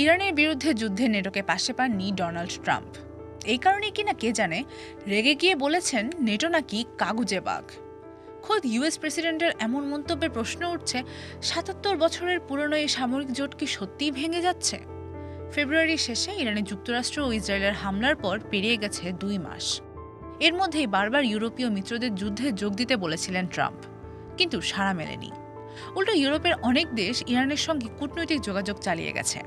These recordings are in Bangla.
ইরানের বিরুদ্ধে যুদ্ধে নেটোকে পাশে পাননি ডোনাল্ড ট্রাম্প। এই কারণে কিনা কে জানে রেগে গিয়ে বলেছেন নেটো নাকি কাগুজে বাঘ। খোদ ইউএস প্রেসিডেন্টের এমন মন্তব্যের প্রশ্ন উঠছে, ৭৭ বছরের পুরনো এই সামরিক জোট কি সত্যিই ভেঙে যাচ্ছে? ফেব্রুয়ারির শেষে ইরানে যুক্তরাষ্ট্র ও ইসরায়েলের হামলার পর পেরিয়ে গেছে ২ মাস। এর মধ্যেই বারবার ইউরোপীয় মিত্রদের যুদ্ধে যোগ দিতে বলেছিলেন ট্রাম্প, কিন্তু সাড়া মেলেনি। উল্টো ইউরোপের অনেক দেশ ইরানের সঙ্গে কূটনৈতিক যোগাযোগ চালিয়ে গেছে।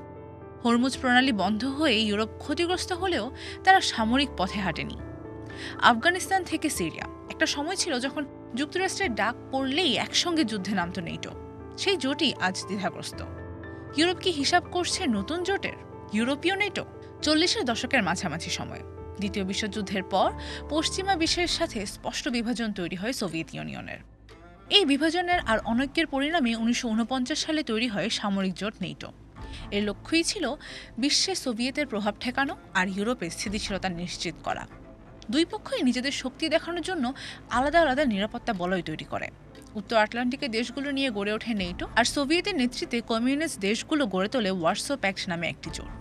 হরমুজ প্রণালী বন্ধ হয়ে ইউরোপ ক্ষতিগ্রস্ত হলেও তারা সামরিক পথে হাঁটেনি। আফগানিস্তান থেকে সিরিয়া, একটা সময় ছিল যখন যুক্তরাষ্ট্রের ডাক পড়লেই একসঙ্গে যুদ্ধে নামত নেটো। সেই জোটই আজ দ্বিধাগ্রস্ত। ইউরোপ কি হিসাব করছে নতুন জোটের, ইউরোপীয় নেটো? ৪০-এর দশকের মাঝামাঝি সময় দ্বিতীয় বিশ্বযুদ্ধের পর পশ্চিমা বিশ্বের সাথে স্পষ্ট বিভাজন তৈরি হয় সোভিয়েত ইউনিয়নের। এই বিভাজনের আর অনৈক্যের পরিণামে ১৯৪৯ সালে তৈরি হয় সামরিক জোট নেটো। এর লক্ষ্যই ছিল বিশ্বে সোভিয়েতের প্রভাব ঠেকানো আর ইউরোপের স্থিতিশীলতা নিশ্চিত করা। দুই পক্ষই নিজেদের শক্তি দেখানোর জন্য আলাদা আলাদা নিরাপত্তা বলয় তৈরি করে। উত্তর আটলান্টিকের দেশগুলো নিয়ে গড়ে ওঠে নেটো, আর সোভিয়েতের নেতৃত্বে কমিউনিস্ট দেশগুলো গড়ে তোলে ওয়ার্সো প্যাক্ট নামে একটি জোট।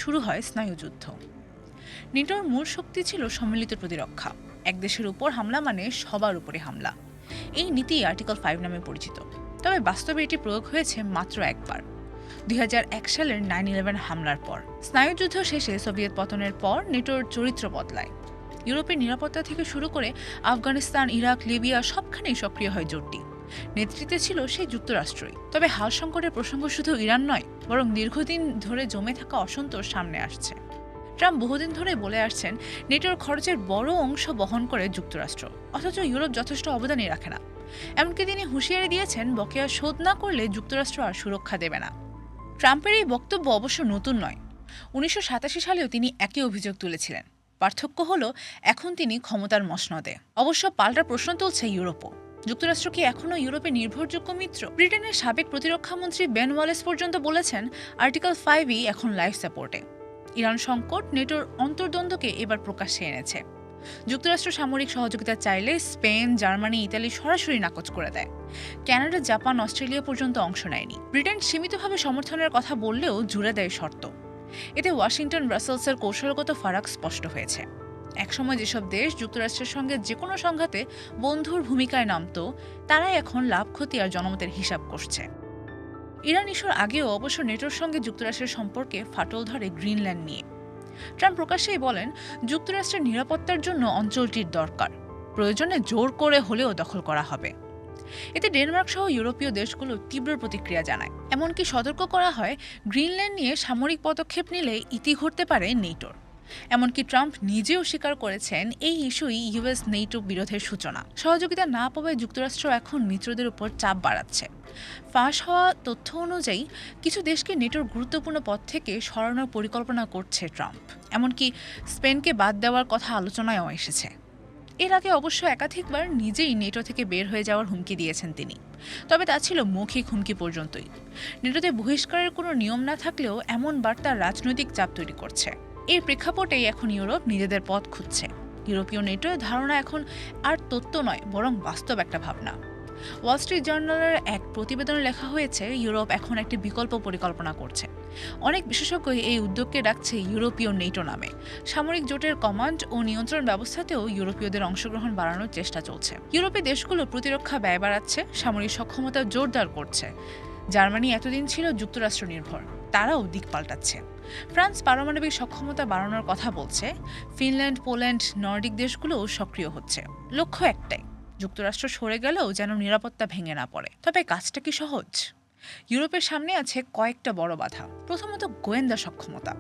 শুরু হয় স্নায়ুযুদ্ধ। নেটোর মূল শক্তি ছিল সম্মিলিত প্রতিরক্ষা। এক দেশের উপর হামলা মানে সবার উপরে হামলা। এই নীতি আর্টিকেল 5 নামে পরিচিত। তবে বাস্তবে এটি প্রয়োগ হয়েছে মাত্র একবার, ২০০১ সালের 9/11 হামলার পর। স্নায়ুযুদ্ধ শেষে সোভিয়েত পতনের পর নেটোর চরিত্র বদলায়। ইউরোপের নিরাপত্তা থেকে শুরু করে আফগানিস্তান, ইরাক, লিবিয়া সবখানেই সক্রিয় হয় জোটটি। নেতৃত্বে ছিল সেই যুক্তরাষ্ট্রই। তবে হাল সংকটের প্রসঙ্গ শুধু ইরান নয়, বরং দীর্ঘদিন ধরে জমে থাকা অসন্তোষ সামনে আসছে। ট্রাম্প বহুদিন ধরে বলে আসছেন নেটোর খরচের বড় অংশ বহন করে যুক্তরাষ্ট্র, অথচ ইউরোপ যথেষ্ট অবদানই রাখে না। এমনকি তিনি হুঁশিয়ারি দিয়েছেন বকেয়া শোধ না করলে যুক্তরাষ্ট্র আর সুরক্ষা দেবে না। ট্রাম্পের এই বক্তব্য অবশ্য নতুন নয়। ১৯৮৭ সালেও তিনি একই অভিযোগ তুলেছিলেন। পার্থক্য হলো এখন তিনি ক্ষমতার মসনদে। অবশ্য পাল্টা প্রশ্ন তুলছে ইউরোপও। যুক্তরাষ্ট্র কি এখনও ইউরোপের নির্ভরযোগ্য মিত্র? ব্রিটেনের সাবেক প্রতিরক্ষামন্ত্রী বেন ওয়ালেস পর্যন্ত বলেছেন আর্টিকেল 5ই এখন লাইফ সাপোর্টে। ইরান সংকট নেটোর অন্তর্দ্বন্দ্বকে এবার প্রকাশ্যে এনেছে। যুক্তরাষ্ট্র সামরিক সহযোগিতা চাইলে স্পেন, জার্মানি, ইতালি সরাসরি নাকচ করে দেয়। কানাডা, জাপান, অস্ট্রেলিয়া পর্যন্ত অংশ নেয়নি। ব্রিটেন সীমিতভাবে সমর্থনের কথা বললেও জুড়ে দেয় শর্ত। এতে ওয়াশিংটন ব্রাসেলসের কৌশলগত ফারাক স্পষ্ট হয়েছে। একসময় যেসব দেশ যুক্তরাষ্ট্রের সঙ্গে যে কোনো সংঘাতে বন্ধুর ভূমিকায় নামত, তারাই এখন লাভ, ক্ষতি আর জনমতের হিসাব করছে। ইরান ইস্যুর আগেও অবশ্য নেটোর সঙ্গে যুক্তরাষ্ট্রের সম্পর্কে ফাটল ধরে গ্রিনল্যান্ড নিয়ে। ট্রাম্প প্রকাশ্যেই বলেন যুক্তরাষ্ট্রের নিরাপত্তার জন্য অঞ্চলটির দরকার, প্রয়োজনে জোর করে হলেও দখল করা হবে। এতে ডেনমার্ক সহ ইউরোপীয় দেশগুলো তীব্র প্রতিক্রিয়া জানায়। এমনকি সতর্ক করা হয় গ্রিনল্যান্ড নিয়ে সামরিক পদক্ষেপ নিলে ইতি ঘটতে পারে নেটোর। এমনকি ট্রাম্প নিজেও স্বীকার করেছেন এই ইস্যুই ইউএস নেটো বিরোধের সূচনা। সহযোগিতা না পাওয়ায় যুক্তরাষ্ট্র এখন মিত্রদের উপর চাপ বাড়াচ্ছে। ফাঁস হওয়া তথ্য অনুযায়ী কিছু দেশকে নেটোর গুরুত্বপূর্ণ পদ থেকে সরানোর পরিকল্পনা করছে ট্রাম্প। এমনকি স্পেনকে বাদ দেওয়ার কথা আলোচনায়ও এসেছে। এর আগে অবশ্য একাধিকবার নিজেই নেটো থেকে বের হয়ে যাওয়ার হুমকি দিয়েছেন তিনি। তবে তা ছিল মৌখিক হুমকি পর্যন্তই। নেটোতে বহিষ্কারের কোনো নিয়ম না থাকলেও এমন বার্তা রাজনৈতিক চাপ তৈরি করছে। এর প্রেক্ষাপটেই এখন ইউরোপ নিজেদের পথ খুঁজছে। ইউরোপীয় নেটোর ধারণা এখন আর তত্ত্ব নয়, বরং বাস্তব একটা ভাবনা। ওয়াল স্ট্রিট জার্নালের এক প্রতিবেদনে লেখা হয়েছে ইউরোপ এখন একটি বিকল্প পরিকল্পনা করছে। অনেক বিশেষজ্ঞ এই উদ্যোগকে ডাকছে ইউরোপীয় নেটো নামে। সামরিক জোটের কমান্ড ও নিয়ন্ত্রণ ব্যবস্থাতেও ইউরোপীয়দের অংশগ্রহণ বাড়ানোর চেষ্টা চলছে। ইউরোপীয় দেশগুলো প্রতিরক্ষা ব্যয় বাড়াচ্ছে, সামরিক সক্ষমতা জোরদার করছে। জার্মানি এতদিন ছিল যুক্তরাষ্ট্র নির্ভর, তারাও দিক পাল্টাচ্ছে। ফ্রান্স পারমাণবিক সক্ষমতা বাড়ানোর কথা বলছে। ফিনল্যান্ড, পোল্যান্ড, নর্ডিক দেশগুলোও সক্রিয় হচ্ছে। লক্ষ্য একটাই, যুক্তরাষ্ট্র সরে গেলেও যেন নিরাপত্তা ভেঙে না পড়ে। তবে কাজটা কি সহজ? ইউরোপের সামনে আছে কয়েকটা বড় বাধা। প্রথমত, গোয়েন্দা সক্ষমতা।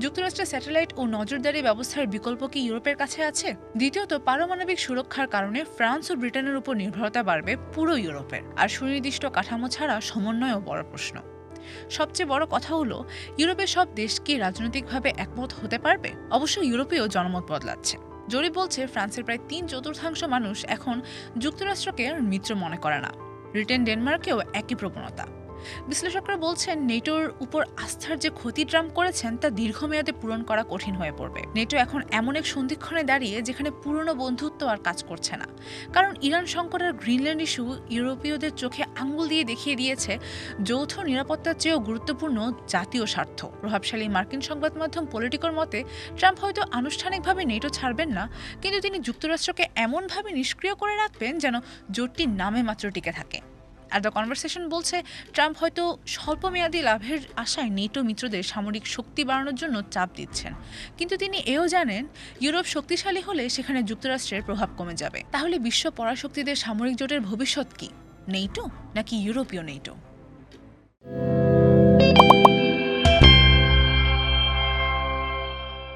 যুক্তরাষ্ট্রের স্যাটেলাইট ও নজরদারি ব্যবস্থার বিকল্প কি ইউরোপের কাছে আছে? দ্বিতীয়ত, পারমাণবিক সুরক্ষার কারণে ফ্রান্স ও ব্রিটেনের উপর নির্ভরতা বাড়বে পুরো ইউরোপের। আর সুনির্দিষ্ট কাঠামো ছাড়া সমন্বয়ও বড় প্রশ্ন। সবচেয়ে বড় কথা হলো, ইউরোপের সব দেশ কি রাজনৈতিকভাবে একমত হতে পারবে? অবশ্য ইউরোপেও জনমত বদলাচ্ছে। জরিপ বলছে ফ্রান্সের প্রায় 3/4 মানুষ এখন যুক্তরাষ্ট্রকে মিত্র মনে করে না। ব্রিটেন, ডেনমার্কেও একই প্রবণতা। বিশ্লেষকরা বলছেন নেটোর উপর আস্থার যে ক্ষতি ট্রাম্প করেছেন তা দীর্ঘমেয়াদে পূরণ করা কঠিন হয়ে পড়বে। নেটো এখন এমন এক সন্ধিক্ষণে দাঁড়িয়ে যেখানে পুরনো বন্ধুত্ব আর কাজ করছে না, কারণ ইরান সংকট আর গ্রিনল্যান্ড ইস্যু ইউরোপীয়দের চোখে আঙ্গুল দিয়ে দেখিয়ে দিয়েছে যৌথ নিরাপত্তার চেয়েও গুরুত্বপূর্ণ জাতীয় স্বার্থ। প্রভাবশালী মার্কিন সংবাদ মাধ্যম পলিটিকোর মতে ট্রাম্প হয়তো আনুষ্ঠানিকভাবে নেটো ছাড়বেন না, কিন্তু তিনি যুক্তরাষ্ট্রকে এমনভাবে নিষ্ক্রিয় করে রাখবেন যেন জোটটি নামে মাত্র টিকে থাকে। আর দ্য কনভারসেশন বলছে ট্রাম্প হয়তো স্বল্পমেয়াদী লাভের আশায় নেটো মিত্রদের সামরিক শক্তি বাড়ানোর জন্য চাপ দিচ্ছেন, কিন্তু তিনি এও জানেন ইউরোপ শক্তিশালী হলে সেখানে যুক্তরাষ্ট্রের প্রভাব কমে যাবে। তাহলে বিশ্ব পরাশক্তিদের সামরিক জোটের ভবিষ্যৎ কি, নেটো নাকি ইউরোপীয় নেটো?